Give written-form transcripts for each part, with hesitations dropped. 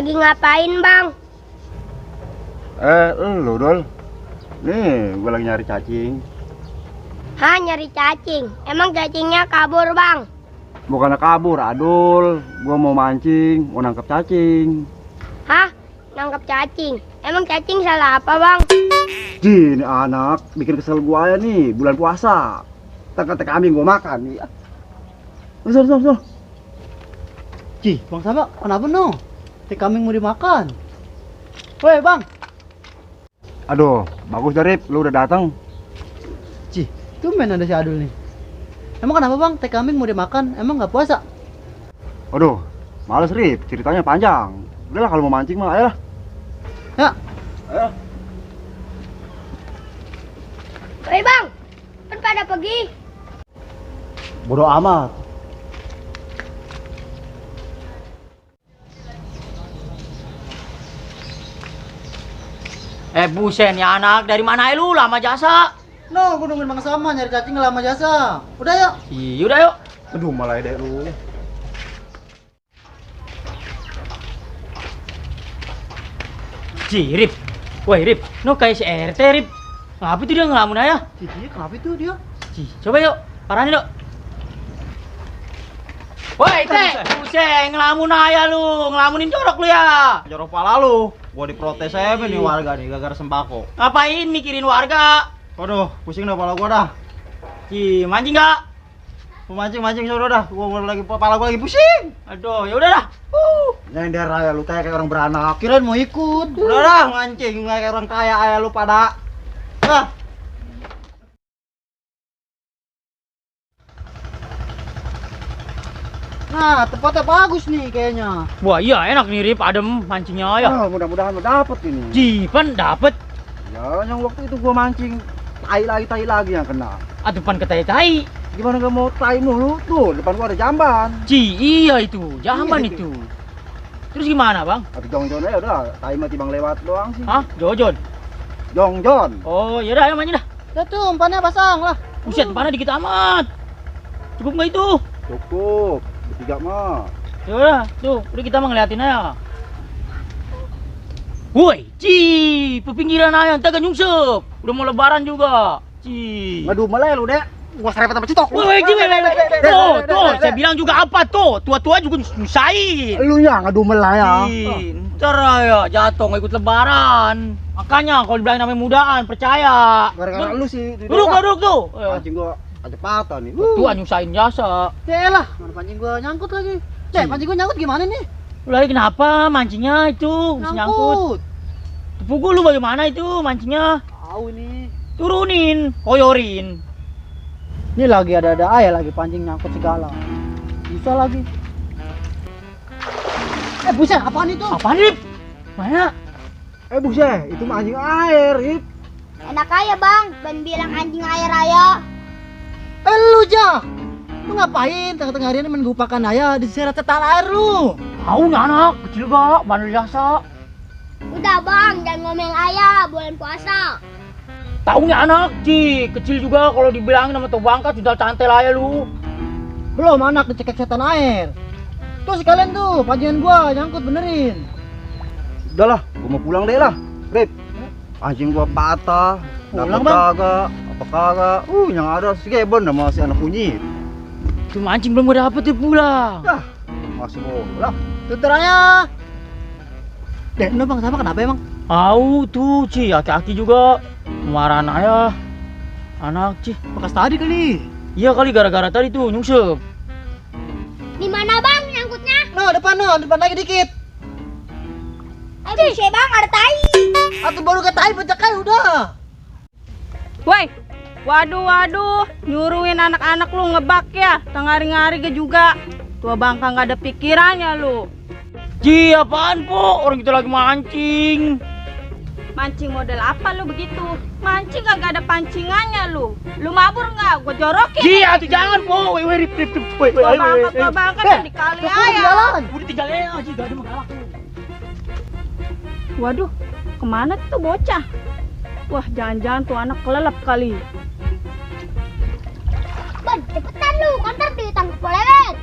Lagi ngapain, Bang? Lu Dol. Nih, gue lagi nyari cacing. Hah, nyari cacing? Emang cacingnya kabur, Bang? Bukannya kabur, Adul. Gue mau mancing, mau nangkep cacing. Hah? Nangkep cacing? Emang cacing salah apa, Bang? Ji, ini anak bikin kesel gue ya nih, bulan puasa. Teka-teka kambing gue makan nih. Sol. Ji, Bang Sama, kenapa no? Teh kambing mau dimakan. Woi, Bang. Aduh, bagus Darip, lu udah datang. Ji, tumben ada si Adul nih. Emang kenapa, Bang? Teh kambing mau dimakan, emang nggak puasa? Aduh, males Rip, ceritanya panjang. Udahlah kalau mau mancing mah, ayolah. Ya. Ayo. Woi, Bang. Kan pada pergi. Bodoh amat. Buset ya anak, dari mana lu? Lama jasa. No, gue nungguin Bang Sama nyari cacing lama jasa. Udah yuk. Iya udah yuk. Aduh, malah deh lu. Ji, Rip. Woi, Rip. No kayak si RT, Rip. Ngapa itu dia ngelamun aja? Ji, kenapa itu dia? Ji, coba yuk. Paranin yuk. Woi, teh. Buset, ngelamun aja lu. Ngelamunin jorok lu ya. Jorok pala lu, gua diprotes saya nih warga nih gara-gara sembako. Ngapain mikirin warga? Waduh, pusing dah pala gua dah. Ji, mancing nggak? Mancing suruh dah, pala gua lagi pusing. Aduh, ya udah dah. Nyender aja lu kayak orang beranak. Kirain mau ikut. Udah dah mancing kayak orang kaya aja lu pada. Nah, Nah, tempatnya bagus nih kayaknya. Wah, iya enak nih, Rip. Adem mancingnya ya. Nah, mudah-mudahan lu dapet ini. Jipan dapet. Ya, yang waktu itu gua mancing, tai lagi yang kena. Aduh, pan ketai-tai. Gimana gak mau tai mulu? Tuh, depan gua ada jamban. Ji, iya itu. Jamban Iya, itu. Terus gimana, Bang? Tapi jong-jong aja udah, tai mah tibang lewat doang sih. Hah? Jojon? Jong-jong. Oh, yaudah, ayo mancing dah. Ya tuh, umpannya pasang lah. Buset, panah dikit amat. Cukup nggak itu? Cukup, bertiga mah. Yaudah, tuh, udah kita mah ngeliatin aja. Woi, Ci, pepinggiran aja, entar kan nyungsep. Udah mau lebaran juga. Ci. Ngadu malah lu, Dek. Gua serempet sama citok. Woi, Ci, tuh, saya bilang juga apa tuh? Tua-tua juga nyusahin. Lu ya ngadu malah ya. Ci, ntar ya jatuh nggak ikut lebaran. Makanya kalau dibilang namanya mudaan, percaya. Gara-gara lu sih. Duduk tuh. Mancing gua kecepatan nih. Tua nyusahin jasa. Ya lah, mana pancing gua nyangkut lagi. Pancing gua nyangkut gimana nih? Lagi kenapa mancingnya itu bisa nyangkut? Pukul lu bagaimana itu mancingnya? Tahu ini. Turunin, koyorin. Ini lagi ada aja lagi pancing nyangkut segala. Bisa lagi. Buset, apaan itu? Apaan, Rip? Mana? Buset, itu mah anjing air, Ip. Enak aja, Bang. Ben bilang anjing air aja. Lu jah. Lu ngapain tengah-tengah hari ini main gupakan aja diseret tetar air lu? Tahu nggak anak, kecil gak, bandel jasa. Udah, Bang. Jangan ngomel ayah. Bulan puasa. Tahu nggak anak, Ci, kecil juga kalau dibilangin sama tuh bangka sudah cantel aja lu. Belum anak dicekek setan air. Tuh sekalian tuh pancingan gua nyangkut benerin. Udahlah, gua mau pulang deh lah. Rip, anjing gua patah. Pulang, Dapet Bang? kagak, apa kagak. Yang ada si Gebon sama si anak kunyit. Itu mancing belum gue dapet ya pulang. Dah, masih bola. Tutur aja. Dek, lu Bang Sama kenapa emang? Tahu tuh, Ci, aki-aki juga kemarahan aja. Anak, Ci. Bekas tadi kali. Iya kali gara-gara tadi tuh nyungsep. Di mana, Bang, nyangkutnya? No, depan lagi dikit. Buset, Bang, ada tai. Atau baru ketai pecah kayak udah. Woi, waduh, nyuruhin anak-anak lu ngebak ya, tengari-ngari ke juga. Tua bangka nggak ada pikirannya lu. Ci, apaan po? Orang kita lagi mancing. Mancing model apa lu begitu? Mancing kagak ada pancingannya lu. Lu mabur nggak? Gua jorokin. Ci, atuh jangan po. Woi, rip. Tua bangka kan di kali aja. Udah tinggal aja, Ci, gak ada masalah. Waduh, kemana tuh bocah? Wah, jangan-jangan tuh anak kelelep kali. Ban, cepetan lu. Kantor ditangkap polewet.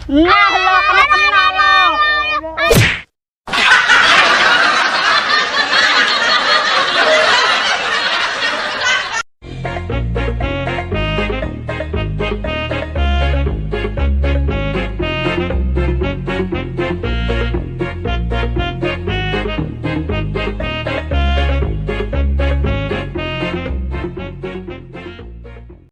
Nah.